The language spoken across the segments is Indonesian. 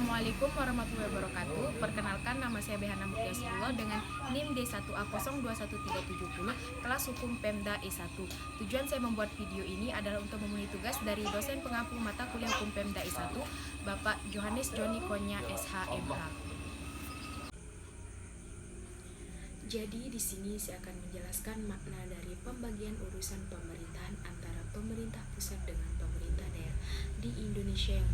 Assalamualaikum warahmatullahi wabarakatuh. Perkenalkan, nama saya Behana Mutiasullah dengan NIM D1A021370 kelas hukum Pemda E1. Tujuan saya membuat video ini adalah untuk memenuhi tugas dari dosen pengampu mata kuliah hukum Pemda E1, Bapak Johannes Joni Konya SHMH. Jadi di sini saya akan menjelaskan makna dari pembagian urusan pemerintahan antara pemerintah pusat dengan pemerintah daerah di Indonesia yang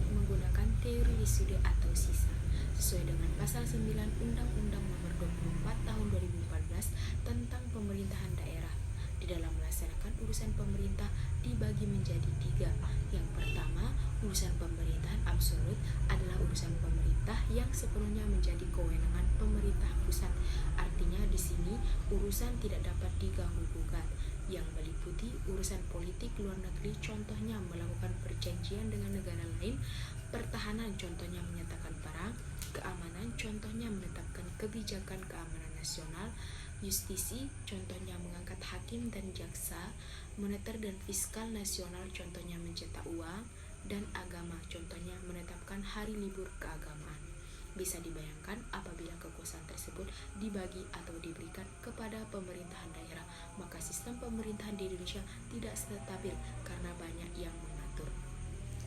menggunakan teori residue atau sisa sesuai dengan pasal 9 Undang-Undang Nomor 24 Tahun 2014 tentang pemerintahan daerah. Di dalam melaksanakan urusan pemerintah dibagi menjadi 3. Yang pertama, urusan pemerintahan absolut adalah urusan pemerintah yang sepenuhnya menjadi kewenangan pemerintah pusat. Artinya di sini urusan tidak dapat diganggu-gugat, yang meliputi urusan politik luar negeri, contohnya melakukan perjanjian dengan negara lain, pertahanan, contohnya menyatakan perang, keamanan, contohnya menetapkan kebijakan keamanan nasional, justisi, contohnya mengangkat hakim dan jaksa, moneter dan fiskal nasional, contohnya mencetak uang, dan agama, contohnya menetapkan hari libur keagamaan. Bisa dibayangkan apabila kekuasaan tersebut dibagi atau diberikan kepada pemerintahan daerah, maka sistem pemerintahan di Indonesia tidak stabil karena banyak yang mengatur.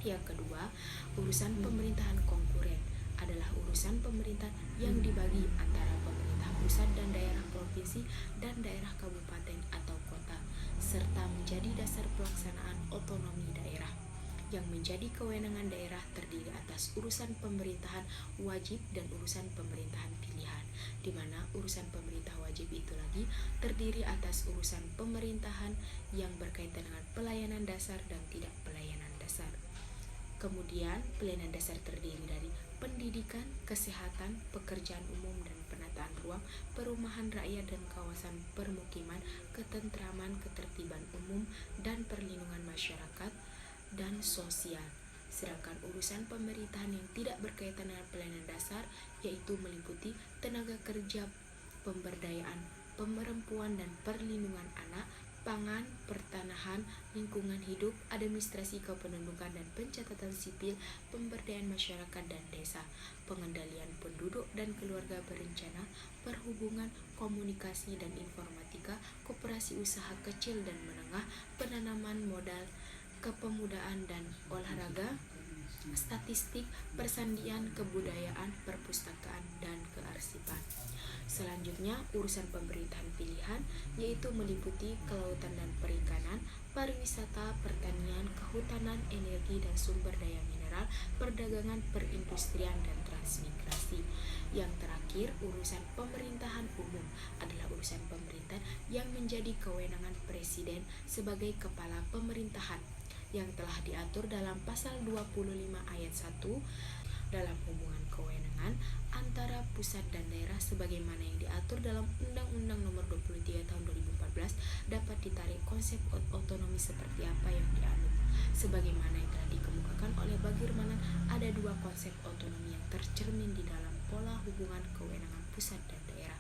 Yang kedua, urusan pemerintahan konkuren adalah urusan pemerintahan yang dibagi antara pemerintah pusat dan daerah provinsi dan daerah kabupaten atau kota, serta menjadi dasar pelaksanaan otonomi daerah. Yang menjadi kewenangan daerah terdiri atas urusan pemerintahan wajib dan urusan pemerintahan pilihan, di mana urusan pemerintah wajib itu lagi terdiri atas urusan pemerintahan yang berkaitan dengan pelayanan dasar dan tidak pelayanan dasar. Kemudian pelayanan dasar terdiri dari pendidikan, kesehatan, pekerjaan umum dan penataan ruang, perumahan rakyat dan kawasan permukiman, ketentraman, ketertiban umum dan perlindungan masyarakat dan sosial. Sedangkan urusan pemerintahan yang tidak berkaitan dengan pelayanan dasar yaitu meliputi tenaga kerja, pemberdayaan perempuan dan perlindungan anak, pangan, pertanahan, lingkungan hidup, administrasi kependudukan dan pencatatan sipil, pemberdayaan masyarakat dan desa, pengendalian penduduk dan keluarga berencana, perhubungan, komunikasi dan informatika, koperasi usaha kecil dan menengah, penanaman modal, kepemudaan dan olahraga, statistik, persandian, kebudayaan, perpustakaan, dan kearsipan. Selanjutnya, urusan pemerintahan pilihan yaitu meliputi kelautan dan perikanan, pariwisata, pertanian, kehutanan, energi dan sumber daya mineral, perdagangan, perindustrian, dan transmigrasi. Yang terakhir, urusan pemerintahan umum adalah urusan pemerintahan yang menjadi kewenangan presiden sebagai kepala pemerintahan yang telah diatur dalam pasal 25 ayat 1 dalam hubungan kewenangan antara pusat dan daerah sebagaimana yang diatur dalam Undang-Undang Nomor 23 Tahun 2014 dapat ditarik konsep otonomi seperti apa yang dianut. Sebagaimana yang telah dikemukakan oleh Bagirmanan, ada 2 konsep otonomi yang tercermin di dalam pola hubungan kewenangan pusat dan daerah,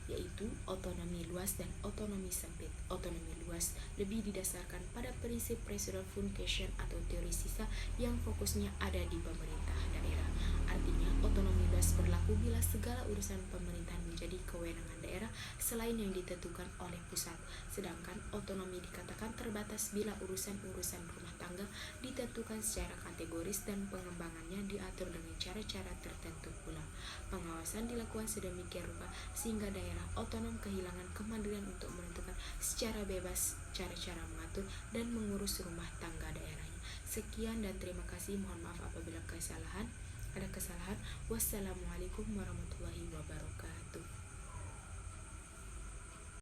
yaitu otonomi luas dan otonomi sempit. Otonomi luas lebih didasarkan pada prinsip residual function atau teori sisa yang fokusnya ada di pemerintah daerah. Artinya, otonomi luas berlaku bila segala urusan pemerintahan menjadi kewenangan daerah selain yang ditentukan oleh pusat. Sedangkan otonomi dikatakan terbatas bila urusan-urusan rumah tangga ditentukan secara kategoris dan pengembangannya diatur dengan cara-cara tertentu pula. Pengawasan dilakukan sedemikian rupa sehingga daerah otonom kehilangan kemandirian untuk menentukan secara bebas cara-cara mengatur dan mengurus rumah tangga daerahnya. Sekian dan terima kasih. Mohon maaf apabila ada kesalahan. Wassalamualaikum warahmatullahi wabarakatuh.